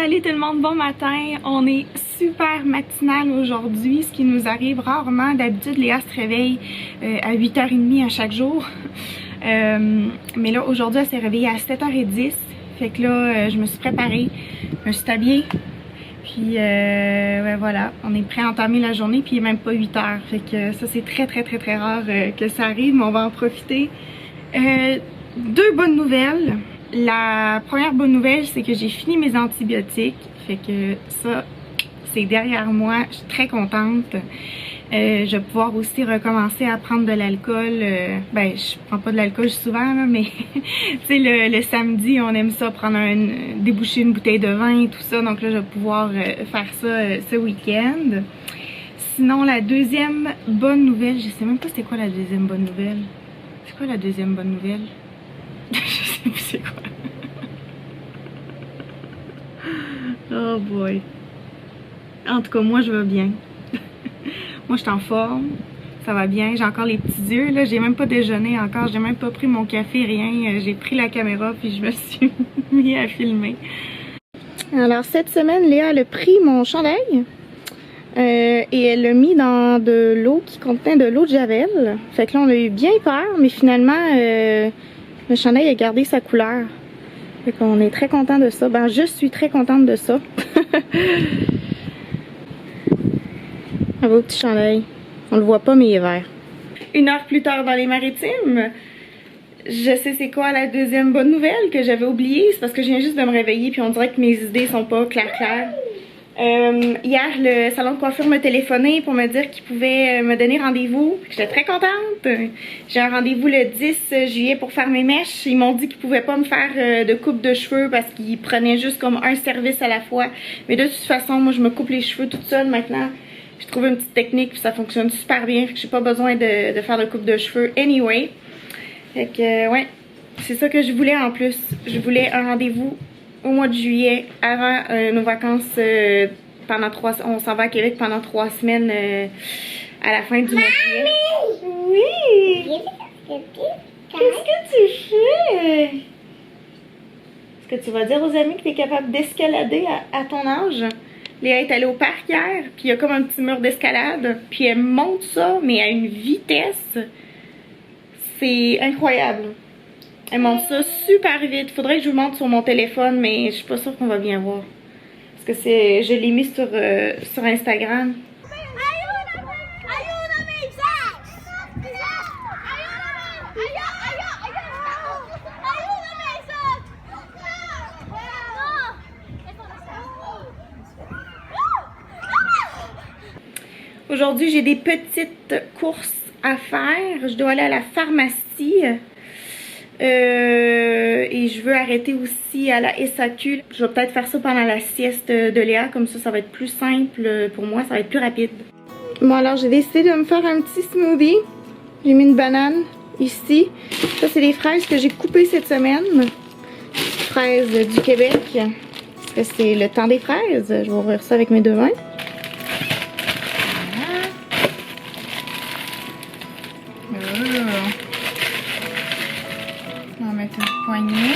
Salut tout le monde, bon matin. On est super matinal aujourd'hui, ce qui nous arrive rarement. D'habitude, Léa se réveille à 8h30 à chaque jour. Mais là, aujourd'hui, elle s'est réveillée à 7h10. Fait que là, je me suis préparée, je me suis habillée. Puis ouais, voilà, on est prêt à entamer la journée, puis il n'est même pas 8h. Fait que ça, c'est très rare que ça arrive, mais on va en profiter. Deux bonnes nouvelles. La première bonne nouvelle, c'est que j'ai fini mes antibiotiques. Fait que ça, c'est derrière moi. Je suis très contente. Je vais pouvoir aussi recommencer à prendre de l'alcool. Ben, je prends pas de l'alcool souvent, là, mais tu sais, le samedi, on aime ça, prendre déboucher une bouteille de vin et tout ça. Donc là, je vais pouvoir faire ça ce week-end. Sinon, la deuxième bonne nouvelle, je sais même pas c'est quoi la deuxième bonne nouvelle. C'est quoi la deuxième bonne nouvelle? Je sais plus c'est quoi. Oh boy. En tout cas, moi je vais bien. Moi je suis en forme. Ça va bien. J'ai encore les petits yeux. Là, j'ai même pas déjeuné encore. J'ai même pas pris mon café, rien. J'ai pris la caméra puis je me suis mis à filmer. Alors cette semaine, Léa elle a pris mon chandail. Et elle l'a mis dans de l'eau qui contenait de l'eau de javel. Fait que là on a eu bien peur, mais finalement le chandail a gardé sa couleur. Fait qu'on est très content de ça. Ben, je suis très contente de ça. Un beau petit chandail. On le voit pas, mais il est vert. Une heure plus tard dans les Maritimes, je sais c'est quoi la deuxième bonne nouvelle que j'avais oubliée. C'est parce que je viens juste de me réveiller puis on dirait que mes idées sont pas claires. Hier, le salon de coiffure m'a téléphoné pour me dire qu'ils pouvaient me donner rendez-vous. J'étais très contente. J'ai un rendez-vous le 10 juillet pour faire mes mèches. Ils m'ont dit qu'ils pouvaient pas me faire de coupe de cheveux parce qu'ils prenaient juste comme un service à la fois. Mais de toute façon, moi je me coupe les cheveux toute seule maintenant. J'ai trouvé une petite technique puis ça fonctionne super bien. Fait que j'ai pas besoin de faire de coupe de cheveux anyway. Fait que ouais, c'est ça que je voulais en plus. Je voulais un rendez-vous au mois de juillet, avant nos vacances, on s'en va à Québec pendant 3 semaines à la fin du mois de juillet. Oui! Qu'est-ce que tu fais? Est-ce que tu vas dire aux amis que tu es capable d'escalader à ton âge? Léa est allée au parc hier, puis il y a comme un petit mur d'escalade, puis elle monte ça, mais à une vitesse. C'est incroyable. Elle monte ça super vite. Faudrait que je vous montre sur mon téléphone, mais je suis pas sûre qu'on va bien voir. Parce que je l'ai mis sur Instagram. Aujourd'hui, j'ai des petites courses à faire. Je dois aller à la pharmacie. Et je veux arrêter aussi à la SAQ. Je vais peut-être faire ça pendant la sieste de Léa, comme ça va être plus simple pour moi, ça va être plus rapide. Bon alors j'ai décidé de me faire un petit smoothie. J'ai mis une banane ici. Ça c'est des fraises que j'ai coupées cette semaine. Fraises du Québec. Parce que c'est le temps des fraises. Je vais ouvrir ça avec mes deux mains. On va mettre une poignée.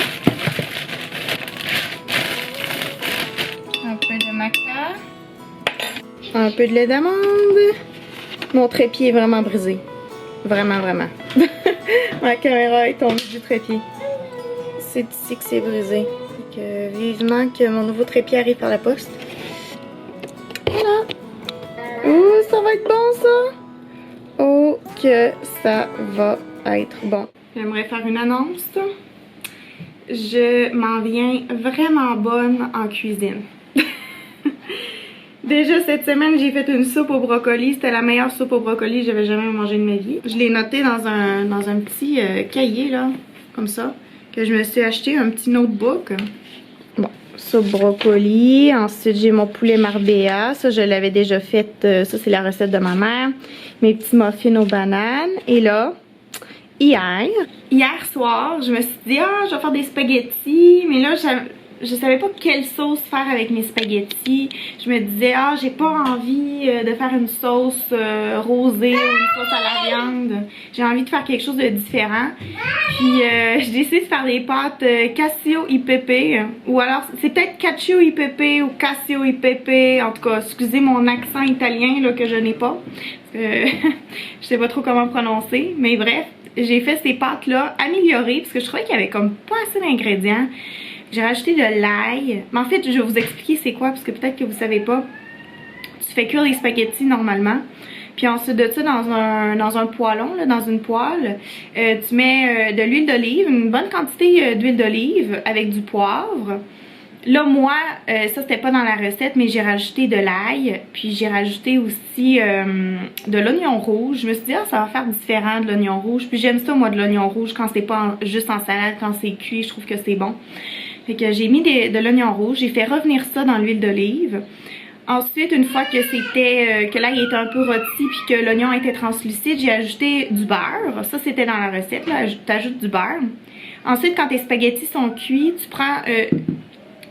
Un peu de maca. Un peu de lait d'amande. Mon trépied est vraiment brisé. Vraiment. Ma caméra est tombée du trépied. C'est ici que c'est brisé. Donc, vivement que mon nouveau trépied arrive par la poste. Voilà. Oh, ça va être bon ça. Oh, que ça va être bon. J'aimerais faire une annonce. Je m'en viens vraiment bonne en cuisine. Déjà cette semaine, j'ai fait une soupe au brocoli. C'était la meilleure soupe au brocoli que j'avais jamais mangée de ma vie. Je l'ai notée dans un petit cahier, là, comme ça, que je me suis acheté, un petit notebook. Bon, soupe brocoli. Ensuite, j'ai mon poulet marbella. Ça, je l'avais déjà fait. Ça, c'est la recette de ma mère. Mes petits muffins aux bananes. Et là, hier soir, je me suis dit, je vais faire des spaghettis. Mais là, je savais pas quelle sauce faire avec mes spaghettis. Je me disais, ah, j'ai pas envie de faire une sauce rosée ou une sauce à la viande. J'ai envie de faire quelque chose de différent. Puis j'ai décidé de faire des pâtes Cacio e Pepe. Ou alors, c'est peut-être Cacio e Pepe ou Cacio e Pepe. En tout cas, excusez mon accent italien là, que je n'ai pas. Je sais pas trop comment prononcer. Mais bref, j'ai fait ces pâtes là améliorées parce que je trouvais qu'il y avait comme pas assez d'ingrédients. J'ai rajouté de l'ail. Mais en fait, je vais vous expliquer c'est quoi parce que peut-être que vous savez pas. Tu fais cuire les spaghettis normalement. Puis ensuite de ça, dans un poêlon, là, dans une poêle, tu mets de l'huile d'olive, une bonne quantité d'huile d'olive avec du poivre. Là, moi, ça c'était pas dans la recette, mais j'ai rajouté de l'ail. Puis j'ai rajouté aussi de l'oignon rouge. Je me suis dit, ah, ça va faire différent de l'oignon rouge. Puis j'aime ça, moi, de l'oignon rouge quand c'est pas juste en salade, quand c'est cuit, je trouve que c'est bon. Fait que j'ai mis de l'oignon rouge, j'ai fait revenir ça dans l'huile d'olive. Ensuite, une fois que c'était que l'ail était un peu rôti puis que l'oignon était translucide, j'ai ajouté du beurre. Ça, c'était dans la recette, là. Tu ajoutes du beurre. Ensuite, quand tes spaghettis sont cuits, tu prends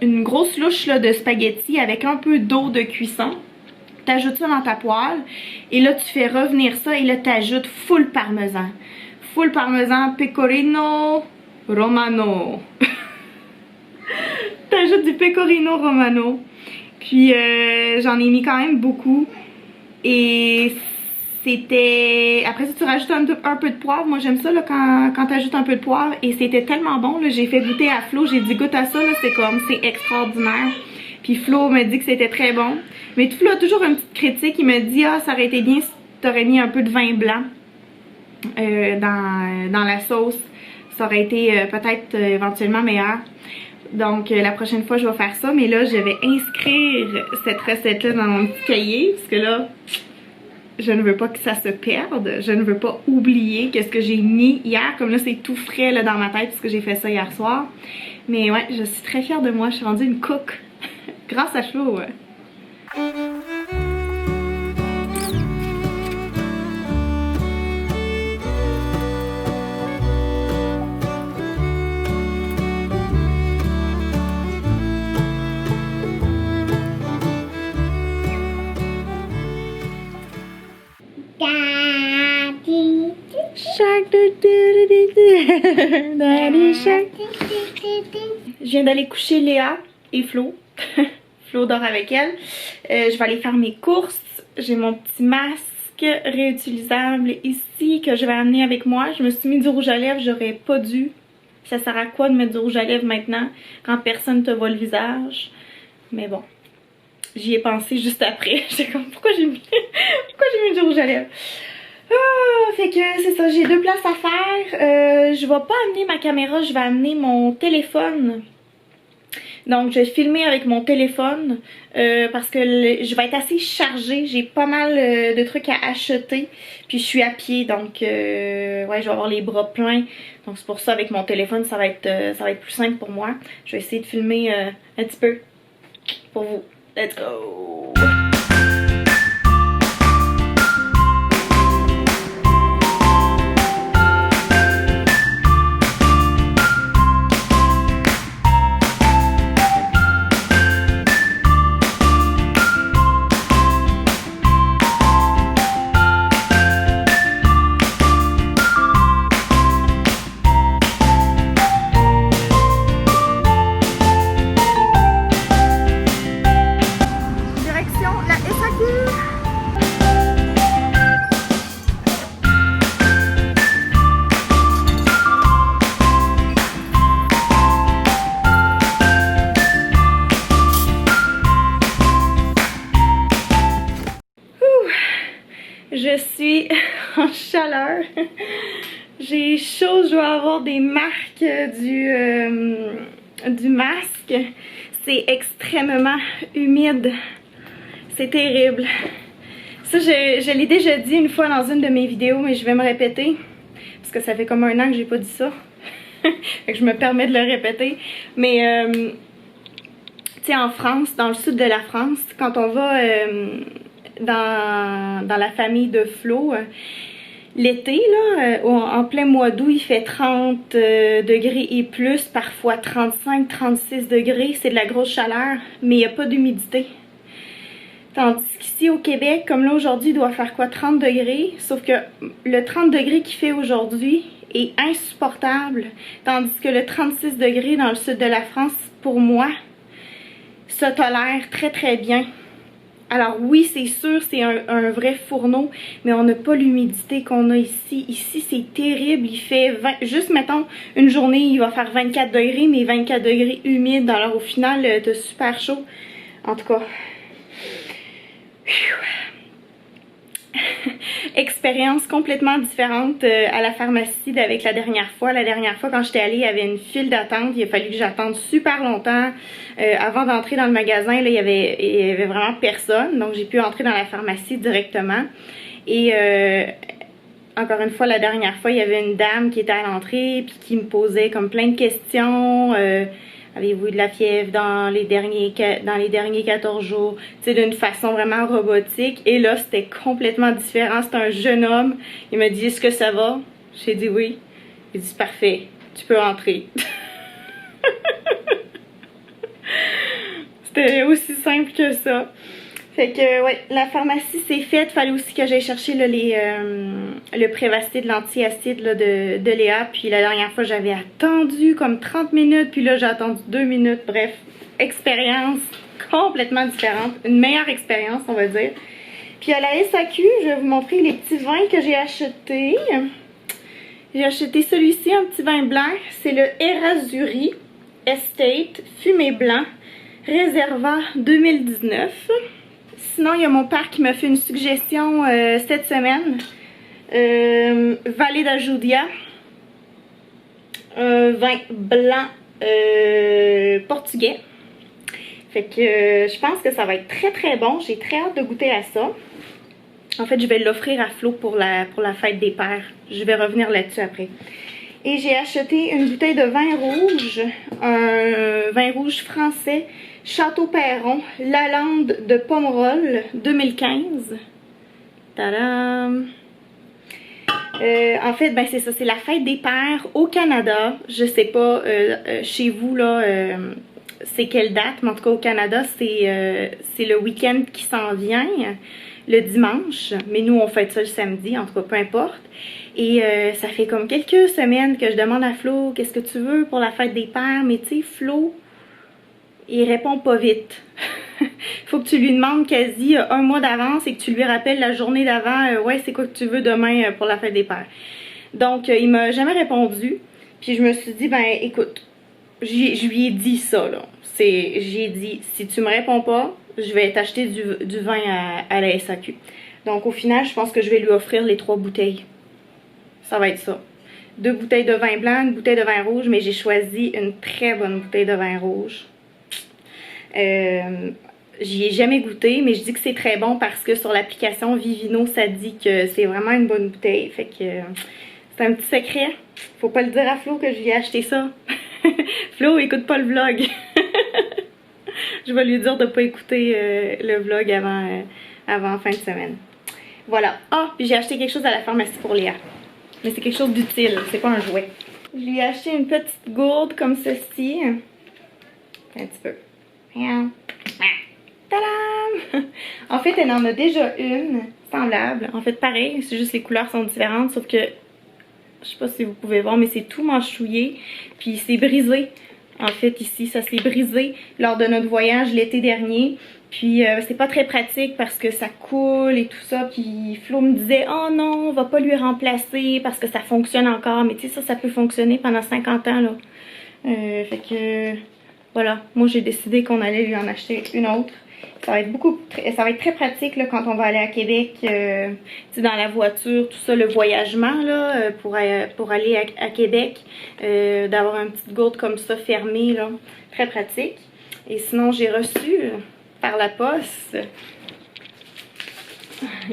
une grosse louche là, de spaghettis avec un peu d'eau de cuisson. Tu ajoutes ça dans ta poêle. Et là, tu fais revenir ça et là, tu ajoutes full parmesan. Full parmesan pecorino romano. Tu ajoutes du pecorino romano. Puis j'en ai mis quand même beaucoup. Et c'était... Après ça, tu rajoutes un peu de poivre. Moi, j'aime ça là, quand tu ajoutes un peu de poivre. Et c'était tellement bon. J'ai fait goûter à Flo. J'ai dit goûte à ça. C'est extraordinaire. Puis Flo m'a dit que c'était très bon. Mais Flo a toujours une petite critique. Il me dit, ah, ça aurait été bien si tu aurais mis un peu de vin blanc dans la sauce. Ça aurait été peut-être éventuellement meilleur. Donc la prochaine fois je vais faire ça, mais là je vais inscrire cette recette là dans mon petit cahier parce que là je ne veux pas que ça se perde, je ne veux pas oublier qu'est-ce que j'ai mis hier, comme là c'est tout frais là dans ma tête parce que j'ai fait ça hier soir. Mais ouais, je suis très fière de moi, je suis rendue une cook grâce à Flo. Ouais. Daddy Shark. Je viens d'aller coucher Léa et Flo. Flo dort avec elle. Je vais aller faire mes courses. J'ai mon petit masque réutilisable ici que je vais amener avec moi. Je me suis mis du rouge à lèvres, j'aurais pas dû. Ça sert à quoi de mettre du rouge à lèvres maintenant quand personne te voit le visage? Mais bon, j'y ai pensé juste après. J'étais comme pourquoi j'ai mis du rouge à lèvres? Ah, fait que c'est ça, j'ai 2 places à faire. Je vais pas amener ma caméra, je vais amener mon téléphone. Donc je vais filmer avec mon téléphone parce que je vais être assez chargée. J'ai pas mal de trucs à acheter. Puis je suis à pied, donc ouais, je vais avoir les bras pleins. Donc c'est pour ça avec mon téléphone ça va être plus simple pour moi. Je vais essayer de filmer un petit peu pour vous. Let's go! Je suis en chaleur. J'ai chaud, je dois avoir des marques du masque. C'est extrêmement humide. C'est terrible. Ça, je l'ai déjà dit une fois dans une de mes vidéos, mais je vais me répéter. Parce que ça fait comme 1 an que j'ai pas dit ça. Fait que je me permets de le répéter. Mais, tu sais, en France, dans le sud de la France, quand on va... dans la famille de Flo, l'été, là, en plein mois d'août, il fait 30 degrés et plus, parfois 35, 36 degrés. C'est de la grosse chaleur, mais il n'y a pas d'humidité. Tandis qu'ici au Québec, comme là aujourd'hui, il doit faire quoi, 30 degrés? Sauf que le 30 degrés qu'il fait aujourd'hui est insupportable. Tandis que le 36 degrés dans le sud de la France, pour moi, se tolère très très bien. Alors oui, c'est sûr, c'est un vrai fourneau, mais on n'a pas l'humidité qu'on a ici. Ici, c'est terrible. Il fait 20, juste mettons, une journée, il va faire 24 degrés, mais 24 degrés humides. Alors au final, t'as super chaud. En tout cas... Expérience complètement différente à la pharmacie d'avec la dernière fois. La dernière fois, quand j'étais allée, il y avait une file d'attente. Il a fallu que j'attende super longtemps avant d'entrer dans le magasin. Là, il y avait vraiment personne. Donc, j'ai pu entrer dans la pharmacie directement. Et encore une fois, la dernière fois, il y avait une dame qui était à l'entrée puis qui me posait comme plein de questions. Avez-vous eu de la fièvre dans les derniers 14 jours? Tu sais, d'une façon vraiment robotique. Et là, c'était complètement différent. C'était un jeune homme. Il m'a dit, est-ce que ça va? J'ai dit oui. Il dit, parfait, tu peux entrer. C'était aussi simple que ça. Fait que, ouais, la pharmacie c'est faite. Fallait aussi que j'aille chercher là, le Prévacid, l'antiacide de Léa. Puis la dernière fois, j'avais attendu comme 30 minutes. Puis là, j'ai attendu 2 minutes. Bref, expérience complètement différente. Une meilleure expérience, on va dire. Puis à la SAQ, je vais vous montrer les petits vins que j'ai achetés. J'ai acheté celui-ci, un petit vin blanc. C'est le Erasuri Estate Fumé Blanc Réserva 2019. Sinon, il y a mon père qui m'a fait une suggestion cette semaine. Vallée d'Ajoudia. Un vin blanc portugais. Fait que je pense que ça va être très très bon. J'ai très hâte de goûter à ça. En fait, je vais l'offrir à Flo pour la fête des pères. Je vais revenir là-dessus après. Et j'ai acheté une bouteille de vin rouge. Un vin rouge français. Château Perron, Lalande de Pomerol 2015. Tadam! En fait, ben c'est ça, c'est la fête des pères au Canada. Je sais pas chez vous là, c'est quelle date, mais en tout cas au Canada, c'est le week-end qui s'en vient, le dimanche. Mais nous, on fête ça le samedi, en tout cas, peu importe. Et ça fait comme quelques semaines que je demande à Flo, qu'est-ce que tu veux pour la fête des pères? Mais tu sais, Flo... il répond pas vite. Faut que tu lui demandes quasi un mois d'avance et que tu lui rappelles la journée d'avant, ouais, c'est quoi que tu veux demain pour la fête des pères. Donc, il m'a jamais répondu. Puis je me suis dit, ben écoute, je lui ai dit ça, là. J'ai dit, si tu me réponds pas, je vais t'acheter du vin à la SAQ. Donc, au final, je pense que je vais lui offrir les 3 bouteilles. Ça va être ça. 2 bouteilles de vin blanc, une bouteille de vin rouge, mais j'ai choisi une très bonne bouteille de vin rouge. J'y ai jamais goûté, mais je dis que c'est très bon parce que sur l'application Vivino, ça dit que c'est vraiment une bonne bouteille. Fait que c'est un petit secret. Faut pas le dire à Flo que je lui ai acheté ça. Flo, écoute pas le vlog. Je vais lui dire de pas écouter le vlog avant fin de semaine. Voilà. Ah, puis j'ai acheté quelque chose à la pharmacie pour Léa. Mais c'est quelque chose d'utile, c'est pas un jouet. Je lui ai acheté une petite gourde comme ceci. Un petit peu. Tadam! En fait, elle en a déjà une semblable. En fait, pareil, c'est juste les couleurs sont différentes, sauf que je sais pas si vous pouvez voir, mais c'est tout manchouillé. Puis c'est brisé. En fait, ici, ça s'est brisé lors de notre voyage l'été dernier. Puis c'est pas très pratique parce que ça coule et tout ça. Puis Flo me disait, oh non, on va pas lui remplacer parce que ça fonctionne encore. Mais tu sais, ça peut fonctionner pendant 50 ans, là. Fait que... voilà, moi j'ai décidé qu'on allait lui en acheter une autre. Ça va être très pratique là, quand on va aller à Québec, dans la voiture, tout ça, le voyagement là, pour aller à Québec, d'avoir une petite gourde comme ça fermée, là, très pratique. Et sinon j'ai reçu par la poste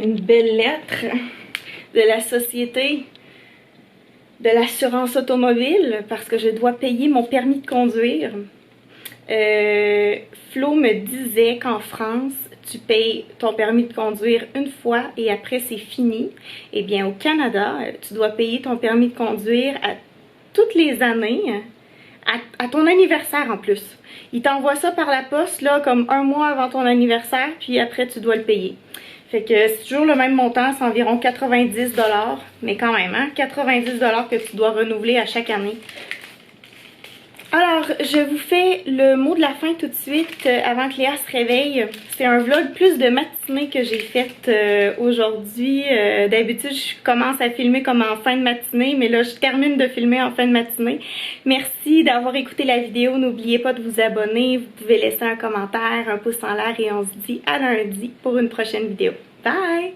une belle lettre de la société de l'assurance automobile parce que je dois payer mon permis de conduire. Flo me disait qu'en France, tu payes ton permis de conduire une fois et après c'est fini. Eh bien au Canada, tu dois payer ton permis de conduire à toutes les années, à ton anniversaire en plus. Ils t'envoient ça par la poste là comme un mois avant ton anniversaire, puis après tu dois le payer. Fait que c'est toujours le même montant, c'est environ 90$, mais quand même, hein, 90$ que tu dois renouveler à chaque année. Alors, je vous fais le mot de la fin tout de suite avant que Léa se réveille. C'est un vlog plus de matinée que j'ai fait aujourd'hui. D'habitude, je commence à filmer comme en fin de matinée, mais là, je termine de filmer en fin de matinée. Merci d'avoir écouté la vidéo. N'oubliez pas de vous abonner. Vous pouvez laisser un commentaire, un pouce en l'air et on se dit à lundi pour une prochaine vidéo. Bye!